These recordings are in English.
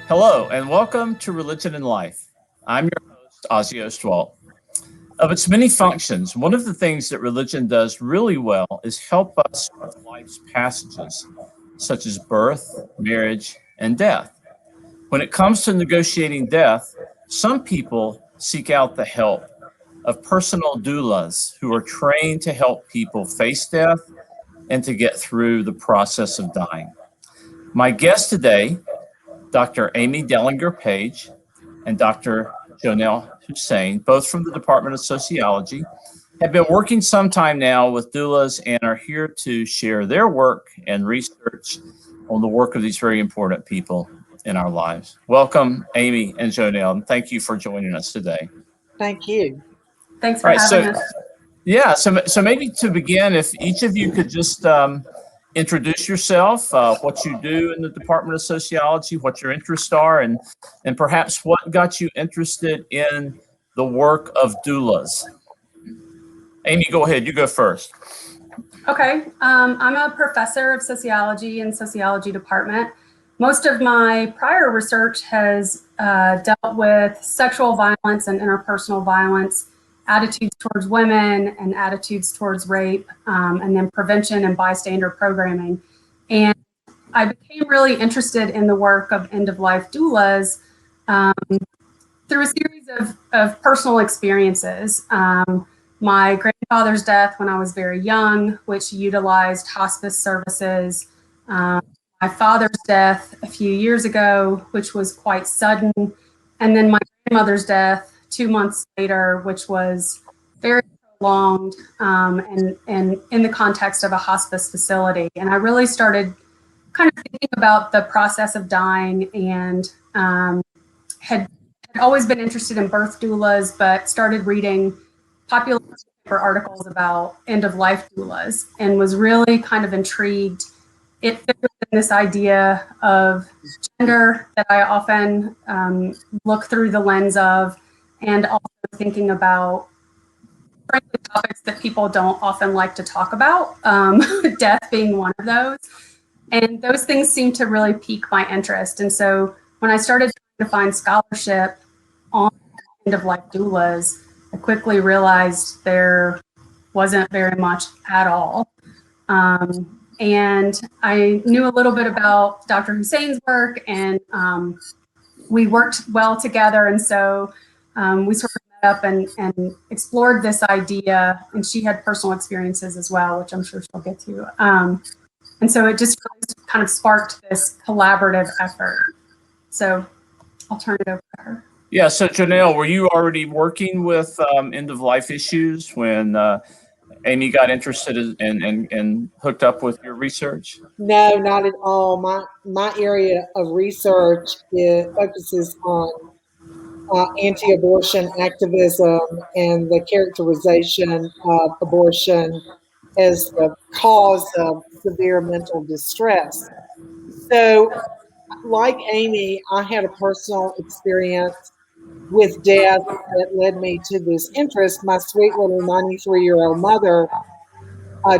Hello, and welcome to Religion and Life. I'm your host, Ozzie. Of its many functions, one of the things that religion does really well is help us with life's passages, such as birth, marriage, and death. When it comes to negotiating death, some people seek out the help of personal doulas who are trained to help people face death and to get through the process of dying. My guests today, Dr. Amy Dellinger Page and Dr. Jonelle Husain, both from the Department of Sociology, have been working some time now with doulas and are here to share their work and research on the work of these very important people in our lives. Welcome, Amy and Jonelle, and thank you for joining us today. Thank you. Thanks for having us. Yeah, so maybe to begin, if each of you could just introduce yourself, what you do in the Department of Sociology, what your interests are, and perhaps what got you interested in the work of doulas. Amy, go ahead. You go first. Okay. I'm a professor of sociology in Sociology Department. Most of my prior research has dealt with sexual violence and interpersonal violence, attitudes towards women and attitudes towards rape, and then prevention and bystander programming. And I became really interested in the work of end-of-life doulas through a series of personal experiences. My grandfather's death when I was very young, which utilized hospice services. My father's death a few years ago, which was quite sudden. And then my grandmother's death 2 months later, which was very prolonged and in the context of a hospice facility. And I really started kind of thinking about the process of dying and had always been interested in birth doulas, but started reading popular articles about end-of-life doulas and was really kind of intrigued. It fit within this idea of gender that I often look through the lens of, and also thinking about frankly topics that people don't often like to talk about, death being one of those. And those things seem to really pique my interest. And so when I started trying to find scholarship on end-of-life doulas, I quickly realized there wasn't very much at all. And I knew a little bit about Dr. Husain's work, and we worked well together. And so we sort of met up and explored this idea, and she had personal experiences as well, which I'm sure she'll get to. And so it just really kind of sparked this collaborative effort. So I'll turn it over to her. Yeah, so Jonelle, were you already working with end-of-life issues when Amy got interested and hooked up with your research? No, not at all. My area of research focuses on anti-abortion activism and the characterization of abortion as the cause of severe mental distress. So, like Amy, I had a personal experience with death that led me to this interest. My sweet little 93-year-old mother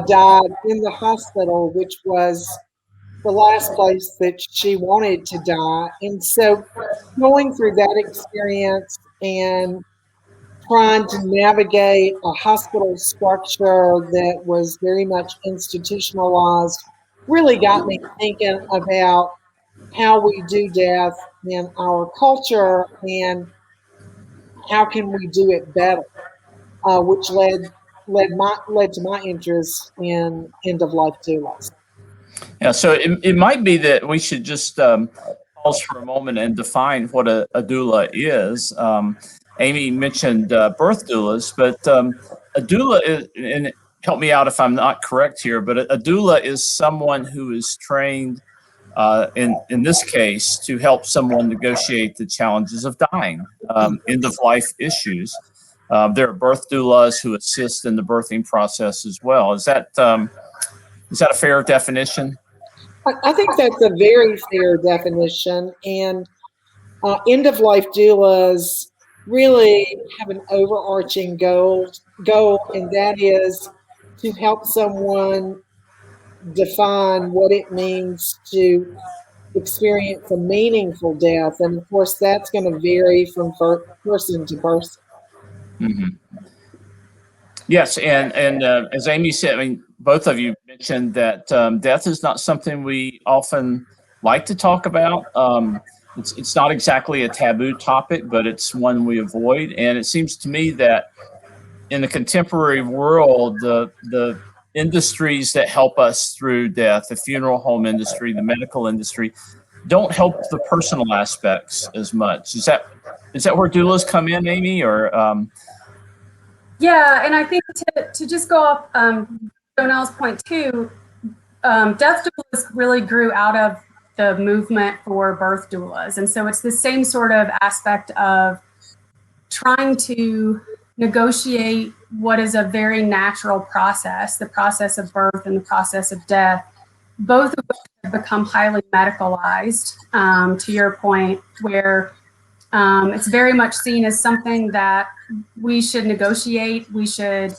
died in the hospital, which was the last place that she wanted to die. And so going through that experience and trying to navigate a hospital structure that was very much institutionalized really got me thinking about how we do death in our culture and how can we do it better, which led to my interest in end-of-life doulas. Yeah, so it might be that we should just pause for a moment and define what a doula is. Amy mentioned birth doulas, but a doula is, and help me out if I'm not correct here, but a doula is someone who is trained in this case to help someone negotiate the challenges of dying, end-of-life issues. There are birth doulas who assist in the birthing process as well. Is that a fair definition? I think that's a very fair definition. And end-of-life doulas really have an overarching goal, and that is to help someone define what it means to experience a meaningful death. And of course, that's going to vary from person to person. Mm-hmm. Yes, and as Amy said, I mean, both of you mentioned that death is not something we often like to talk about. It's not exactly a taboo topic, but it's one we avoid. And it seems to me that in the contemporary world, the industries that help us through death, the funeral home industry, the medical industry, don't help the personal aspects as much. Is that where doulas come in, Amy, or? Yeah, and I think to just go off Jonelle's point too, death doulas really grew out of the movement for birth doulas. And so it's the same sort of aspect of trying to negotiate what is a very natural process, the process of birth and the process of death, both of which have become highly medicalized, to your point, where it's very much seen as something that we should negotiate. We should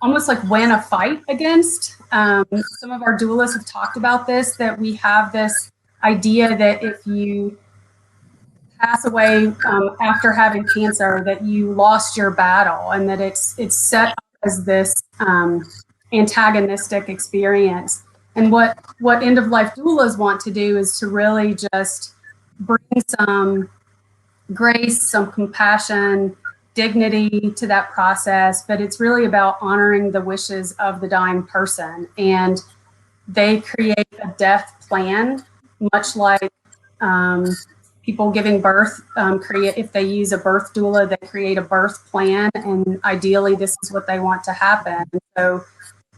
almost like win a fight against. Some of our doulas have talked about this, that we have this idea that if you pass away after having cancer, that you lost your battle, and that it's set up as this antagonistic experience. And what end of life doulas want to do is to really just bring some grace, some compassion, dignity to that process, but it's really about honoring the wishes of the dying person. And they create a death plan, much like people giving birth if they use a birth doula, they create a birth plan, and ideally this is what they want to happen. So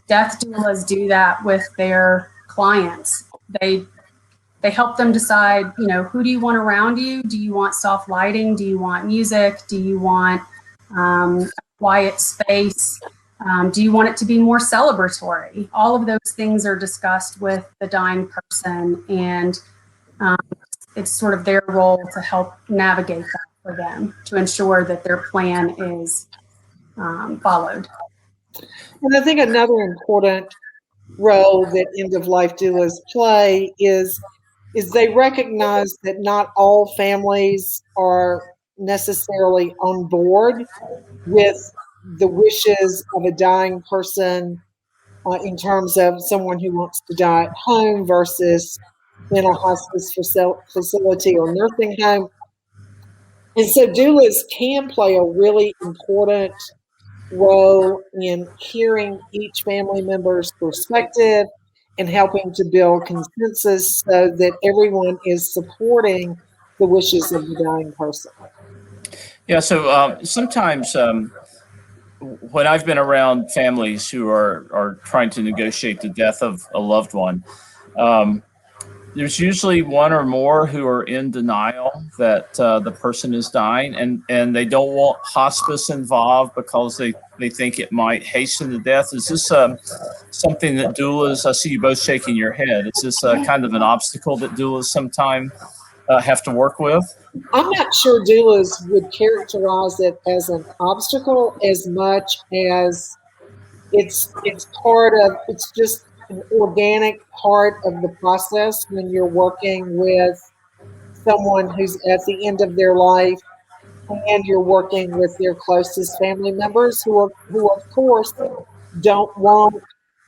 death doulas do that with their clients. They help them decide, who do you want around you? Do you want soft lighting? Do you want music? Do you want a quiet space? Do you want it to be more celebratory? All of those things are discussed with the dying person, and it's sort of their role to help navigate that for them, to ensure that their plan is followed. And I think another important role that end-of-life doulas play is they recognize that not all families are necessarily on board with the wishes of a dying person in terms of someone who wants to die at home versus in a hospice facility or nursing home. And so doulas can play a really important role in hearing each family member's perspective and helping to build consensus so that everyone is supporting the wishes of the dying person. Yeah, so sometimes when I've been around families who are trying to negotiate the death of a loved one, there's usually one or more who are in denial that the person is dying, and they don't want hospice involved because they think it might hasten the death. Is this something that doulas, I see you both shaking your head, is this kind of an obstacle that doulas sometimes have to work with? I'm not sure doulas would characterize it as an obstacle as much as it's just an organic part of the process when you're working with someone who's at the end of their life, and you're working with their closest family members who of course don't want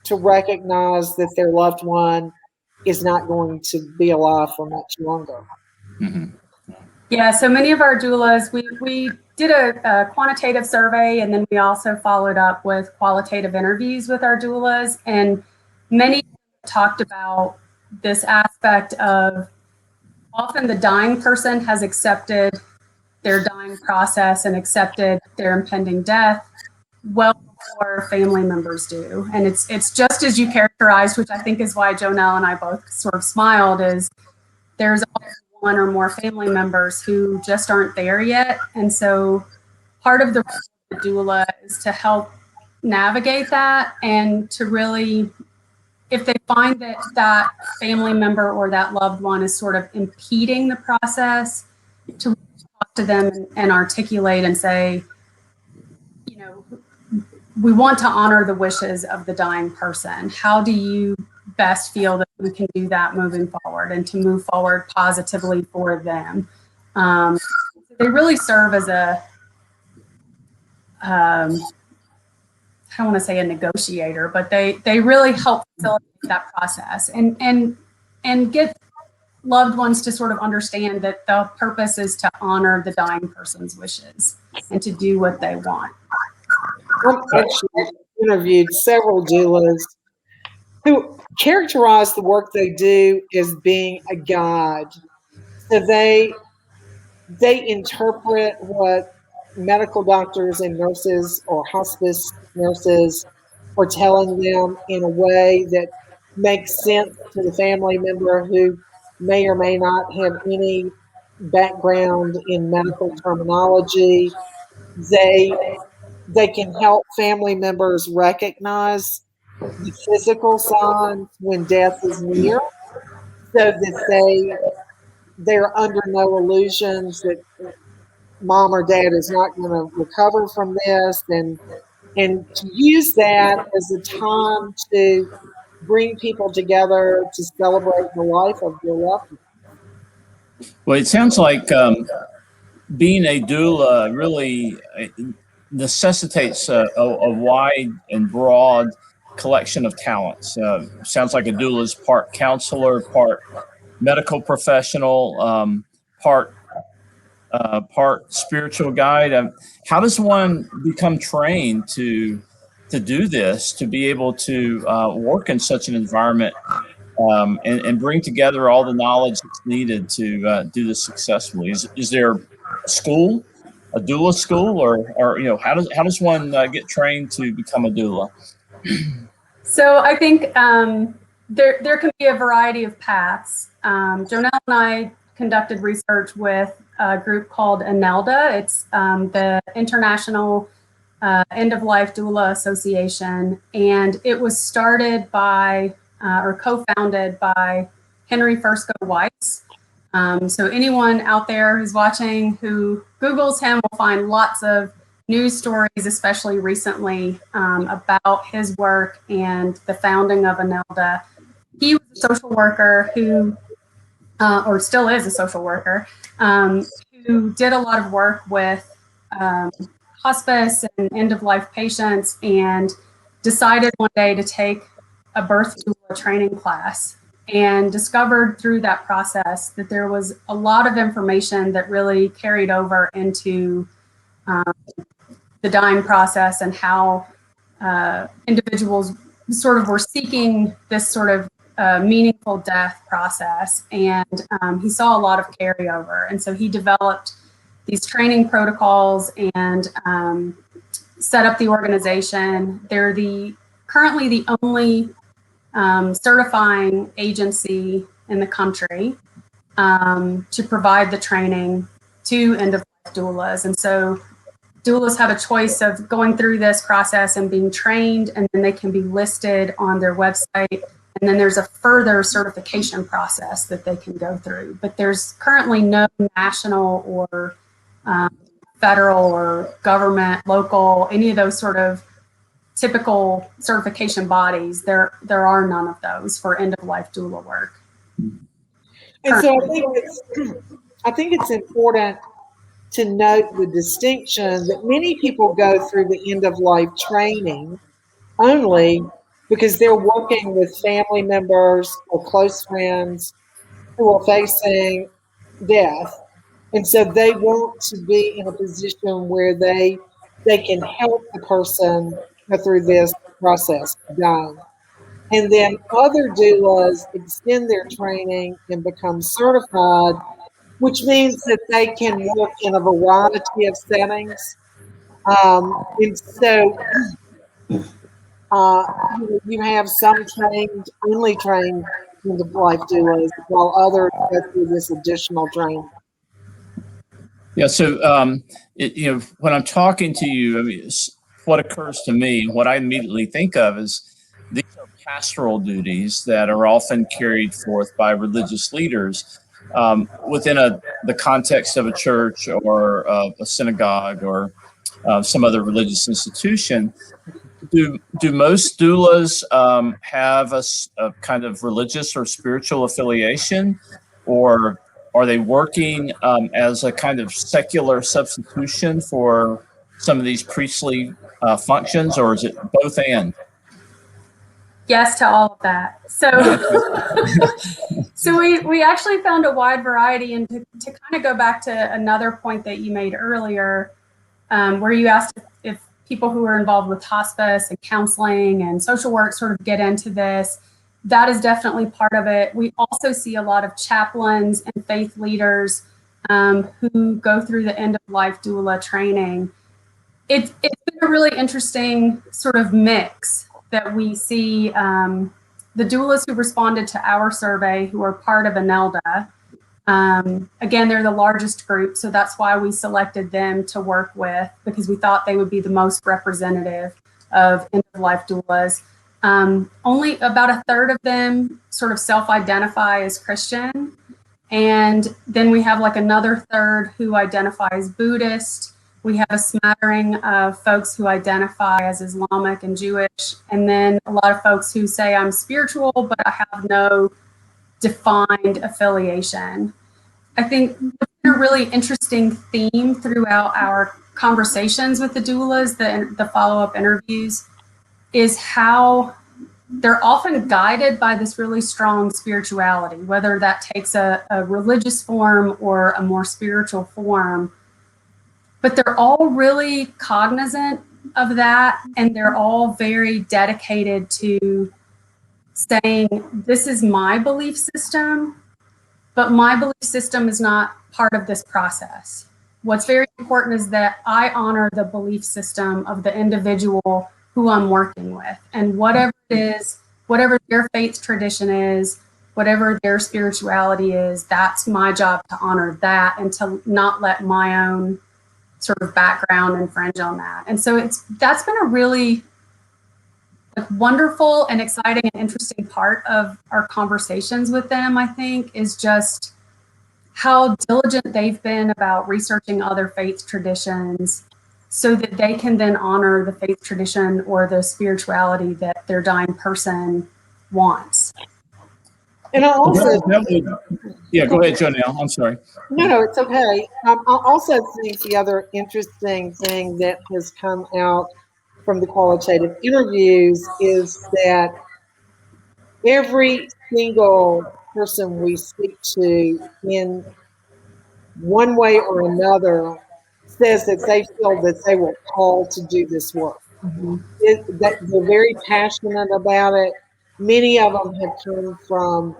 to recognize that their loved one is not going to be alive for much longer. Mm-hmm. Yeah, so many of our doulas, we did a quantitative survey, and then we also followed up with qualitative interviews with our doulas, and many talked about this aspect of often the dying person has accepted their dying process and accepted their impending death well before family members do. And it's just as you characterized, which I think is why Jonelle and I both sort of smiled, is there's always one or more family members who just aren't there yet. And so part of the role of the doula is to help navigate that, and to really, if they find that that family member or that loved one is sort of impeding the process, to talk to them and articulate and say, we want to honor the wishes of the dying person. How do you best feel that we can do that moving forward and to move forward positively for them. They really serve as a, I don't want to say a negotiator, but they really help facilitate that process and get loved ones to sort of understand that the purpose is to honor the dying person's wishes and to do what they want. I've actually interviewed several doulas who characterize the work they do as being a guide. So they interpret what medical doctors and nurses or hospice nurses are telling them in a way that makes sense to the family member who may or may not have any background in medical terminology. They can help family members recognize the physical signs when death is near, so that they're under no illusions that mom or dad is not going to recover from this, and to use that as a time to bring people together to celebrate the life of their loved one. Well, it sounds like being a doula really necessitates a wide and broad collection of talents. Sounds like a doula is part counselor, part medical professional, part spiritual guide. How does one become trained to do this, to be able to work in such an environment and bring together all the knowledge that's needed to do this successfully? Is there a school, a doula school, or how does one get trained to become a doula? So I think there can be a variety of paths. Jonelle and I conducted research with a group called ANELDA. It's the International End-of-Life Doula Association, and it was started by or co-founded by Henry Fursko Weiss. So anyone out there who's watching who Googles him will find lots of news stories, especially recently, about his work and the founding of ANELDA. He was a social worker who, or still is a social worker, who did a lot of work with hospice and end-of-life patients, and decided one day to take a birth doula training class, and discovered through that process that there was a lot of information that really carried over into the dying process, and how individuals sort of were seeking this sort of meaningful death process. And he saw a lot of carryover. And so he developed these training protocols and set up the organization. They're currently the only certifying agency in the country to provide the training to end-of-life doulas. And so doulas have a choice of going through this process and being trained, and then they can be listed on their website. And then there's a further certification process that they can go through. But there's currently no national or federal or government, local, any of those sort of typical certification bodies. There are none of those for end-of-life doula work. And so I think it's important to note the distinction that many people go through the end-of-life training only because they're working with family members or close friends who are facing death. And so they want to be in a position where they can help the person go through this process of dying. And then other doulas extend their training and become certified, which means that they can work in a variety of settings. And so you have some only trained end-of-life doulas, while others go through this additional training. Yeah. So, when I'm talking to you, I mean, what occurs to me, what I immediately think of is these are pastoral duties that are often carried forth by religious leaders within the context of a church or a synagogue or some other religious institution. do most doulas have a kind of religious or spiritual affiliation, or are they working as a kind of secular substitution for some of these priestly functions, or is it both and? Yes to all of that. So, so we actually found a wide variety, and to kind of go back to another point that you made earlier, where you asked if people who are involved with hospice and counseling and social work sort of get into this. That is definitely part of it. We also see a lot of chaplains and faith leaders who go through the end-of-life doula training. It's been a really interesting sort of mix that we see. The doulas who responded to our survey, who are part of ANELDA, again, they're the largest group, so that's why we selected them to work with, because we thought they would be the most representative of end-of-life doulas. Only about a third of them sort of self-identify as Christian. And then we have like another third who identify as Buddhist. We have a smattering of folks who identify as Islamic and Jewish. And then a lot of folks who say, I'm spiritual, but I have no defined affiliation. I think a really interesting theme throughout our conversations with the doulas, the follow-up interviews, is how they're often guided by this really strong spirituality, whether that takes a religious form or a more spiritual form. But they're all really cognizant of that, and they're all very dedicated to saying, this is my belief system, but my belief system is not part of this process. What's very important is that I honor the belief system of the individual who I'm working with, and whatever it is, whatever their faith tradition is, whatever their spirituality is, that's my job to honor that and to not let my own sort of background infringe on that. And so that's been a really wonderful and exciting and interesting part of our conversations with them, I think, is just how diligent they've been about researching other faith traditions so that they can then honor the faith tradition or the spirituality that their dying person wants. And I also, yeah, go ahead, Jonelle. I'm sorry. no, it's okay. I also think the other interesting thing that has come out from the qualitative interviews is that every single person we speak to in one way or another says that they feel that they were called to do this work. That they're very passionate about it. Many of them have come from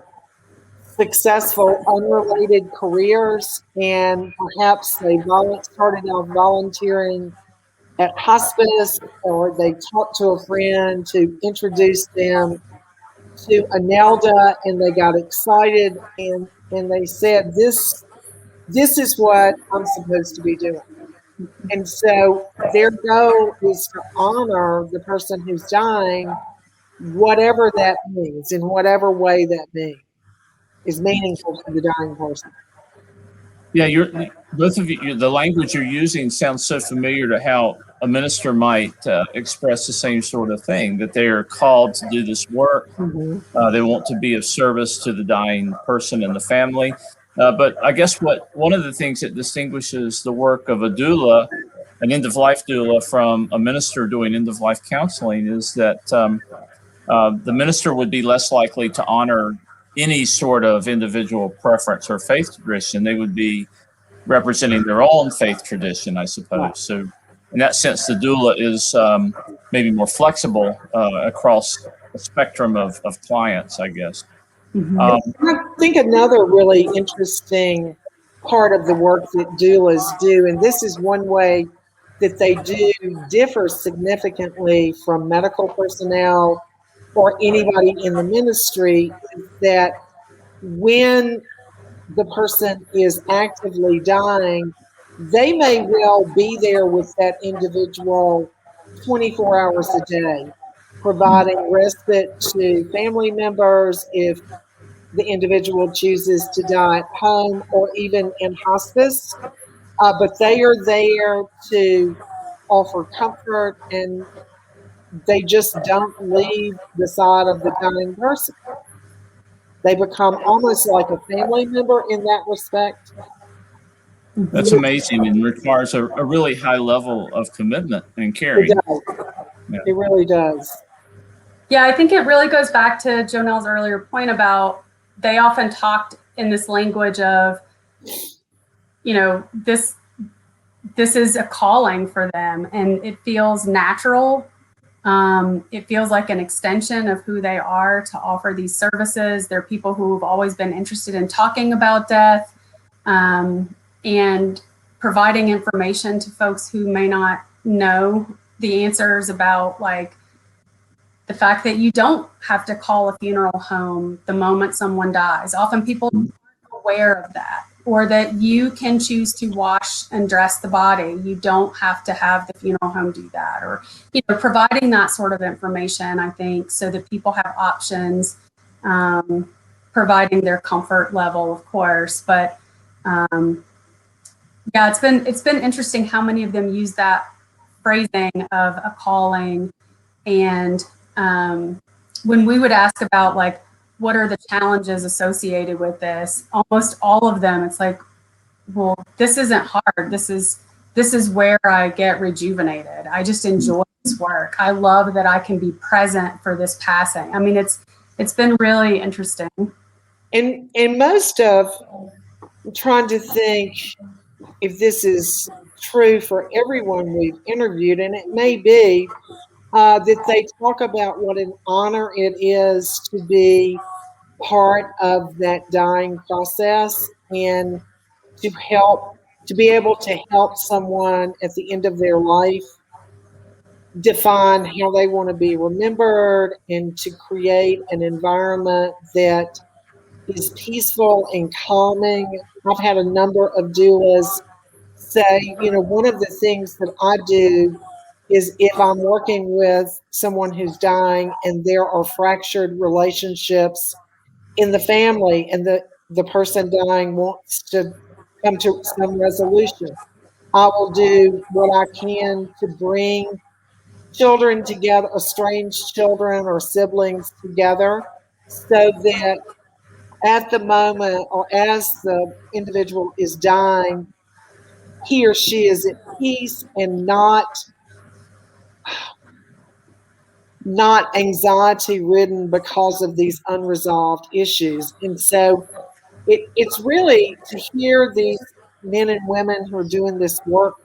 successful unrelated careers, and perhaps they started out volunteering at hospice, or they talked to a friend to introduce them to ANELDA, and they got excited, and they said, this is what I'm supposed to be doing. And so their goal is to honor the person who's dying, whatever that means, in whatever way that means, is meaningful to the dying person. Yeah, both of you, the language you're using sounds so familiar to how a minister might express the same sort of thing, that they are called to do this work. They want to be of service to the dying person and the family. But I guess one of the things that distinguishes the work of a doula, an end-of-life doula, from a minister doing end-of-life counseling is that the minister would be less likely to honor any sort of individual preference or faith tradition. They would be representing their own faith tradition, I suppose. So in that sense, the doula is maybe more flexible across a spectrum of clients, I guess. I think another really interesting part of the work that doulas do, and this is one way that they do differ significantly from medical personnel or anybody in the ministry, is that when the person is actively dying, they may well be there with that individual 24 hours a day, providing respite to family members if the individual chooses to die at home or even in hospice. But they are there to offer comfort and they just don't leave the side of the dying person. They become almost like a family member in that respect. That's amazing and requires a really high level of commitment and It caring. does. Yeah. It really does. Yeah, I think it really goes back to Jonelle's earlier point about they often talked in this language of, you know, this is a calling for them, and it feels natural. It feels like an extension of who they are to offer these services. They're people who have always been interested in talking about death, and providing information to folks who may not know the answers about, like, the fact that you don't have to call a funeral home the moment someone dies. Often people aren't aware of that, or that you can choose to wash and dress the body. You don't have to have the funeral home do that, or, you know, providing that sort of information, I think, so that people have options, providing their comfort level, of course. But yeah, it's been interesting how many of them use that phrasing of a calling. And when we would ask about, like, what are the challenges associated with this, almost all of them, it's like, well, this isn't hard. This is where I get rejuvenated. I just enjoy this work. I love that I can be present for this passing. I mean, it's been really interesting. And most of, I'm trying to think if this is true for everyone we've interviewed, and it may be, that they talk about what an honor it is to be part of that dying process, and to be able to help someone at the end of their life define how they want to be remembered, and to create an environment that is peaceful and calming. I've had a number of doulas say, you know, one of the things that I do is, if I'm working with someone who's dying and there are fractured relationships in the family, and the person dying wants to come to some resolution, I will do what I can to bring children together, estranged children or siblings together, so that at the moment, or as the individual is dying, he or she is at peace and not anxiety ridden because of these unresolved issues. And so it's really, to hear these men and women who are doing this work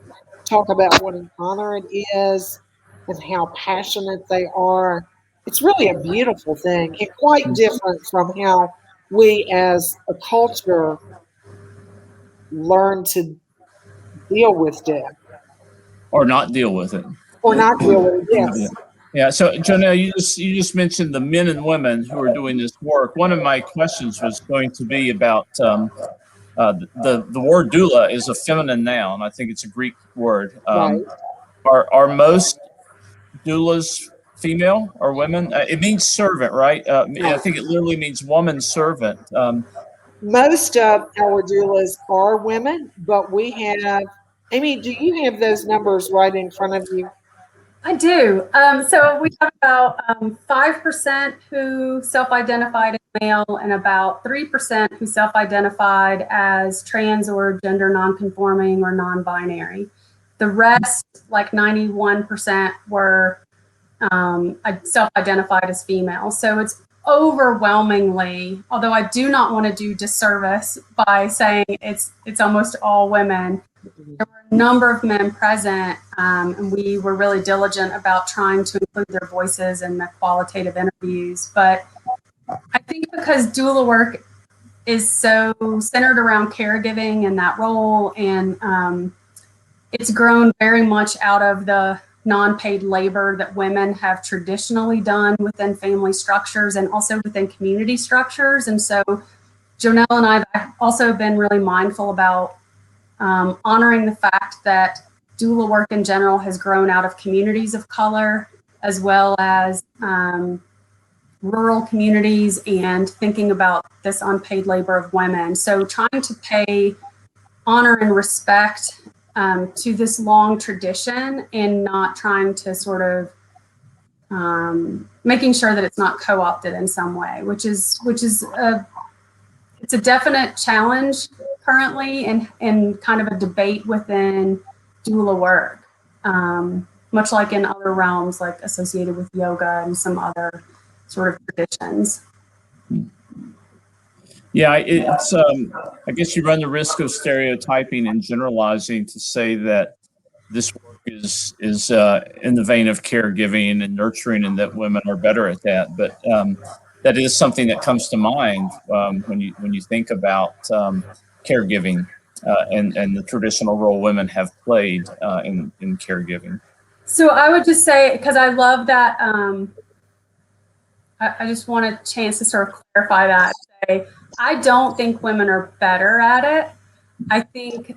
talk about what an honor it is and how passionate they are. It's really a beautiful thing, and quite different from how we as a culture learn to deal with death. Or not deal with it. Or not deal with it, yes. Yeah. So, Jonelle, you just mentioned the men and women who are doing this work. One of my questions was going to be about the word doula is a feminine noun. I think it's a Greek word. Right. Are most doulas female or women? It means servant, right? I think it literally means woman servant. Most of our doulas are women, but we have, Amy, do you have those numbers right in front of you? I do. So we have about 5% who self-identified as male, and about 3% who self-identified as trans or gender non-conforming or non-binary. The rest, like 91%, were self-identified as female. So it's overwhelmingly, although I do not want to do disservice by saying it's almost all women, there were a number of men present, and we were really diligent about trying to include their voices in the qualitative interviews. But I think because doula work is so centered around caregiving and that role, and it's grown very much out of the non-paid labor that women have traditionally done within family structures and also within community structures. And so Jonelle and I have also been really mindful about honoring the fact that doula work in general has grown out of communities of color, as well as rural communities, and thinking about this unpaid labor of women. So trying to pay honor and respect to this long tradition, and not trying to sort of making sure that it's not co-opted in some way, which is it's a definite challenge currently, and kind of a debate within doula work, much like in other realms, like associated with yoga and some other sort of traditions. Yeah, it's I guess you run the risk of stereotyping and generalizing to say that this work is in the vein of caregiving and nurturing, and that women are better at that. But that is something that comes to mind when you think about caregiving and the traditional role women have played in caregiving. So I would just say, because I love that, I just want a chance to sort of clarify that. Say, I don't think women are better at it. I think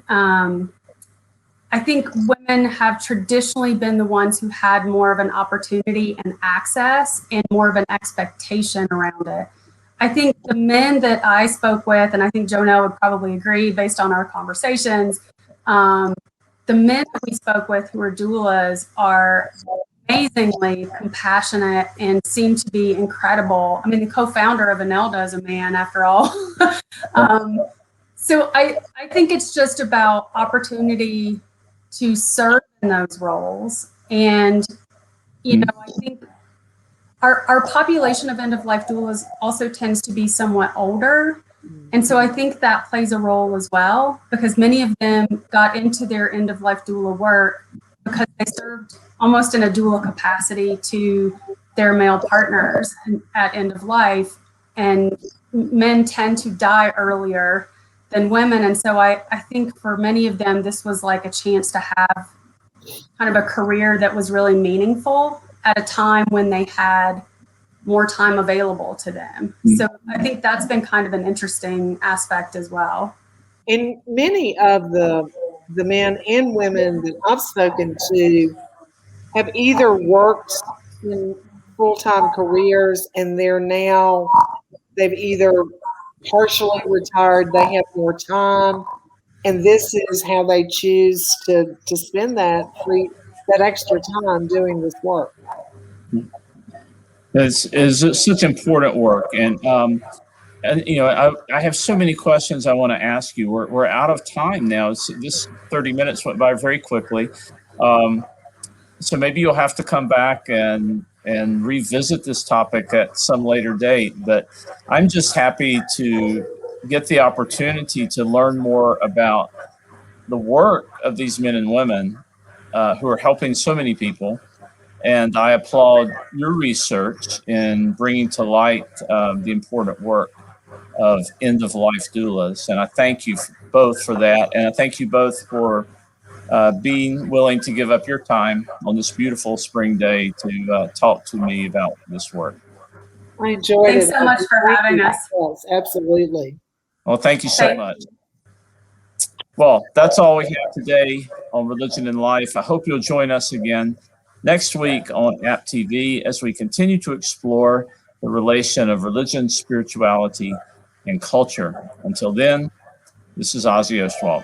women have traditionally been the ones who had more of an opportunity and access and more of an expectation around it. I think the men that I spoke with, and I think Jonelle would probably agree based on our conversations, the men that we spoke with who are doulas are amazingly compassionate and seem to be incredible. I mean, the co-founder of Anelda is a man, after all. So I think it's just about opportunity to serve in those roles. And, you know, I think our population of end-of-life doulas also tends to be somewhat older. And so I think that plays a role as well, because many of them got into their end-of-life doula work because they served almost in a doula capacity to their male partners at end of life. And men tend to die earlier than women. And so I think for many of them, this was like a chance to have kind of a career that was really meaningful at a time when they had more time available to them. So I think that's been kind of an interesting aspect as well. And many of the men and women that I've spoken to have either worked in full-time careers and they've either partially retired, they have more time, and this is how they choose to spend that extra time doing this work. It's such important work, and you know, I have so many questions I want to ask you. We're out of time now. This 30 minutes went by very quickly. So maybe you'll have to come back and revisit this topic at some later date. But I'm just happy to get the opportunity to learn more about the work of these men and women who are helping so many people. And I applaud your research in bringing to light the important work of end-of-life doulas. And I thank you both for that. And I thank you both for being willing to give up your time on this beautiful spring day to talk to me about this work. I enjoyed it. Thanks so much for having us. Yes, absolutely. Well, thank you so much. Well, that's all we have today on Religion and Life. I hope you'll join us again next week on AppTV as we continue to explore the relation of religion, spirituality, and culture. Until then, this is Ozzie Ostwald.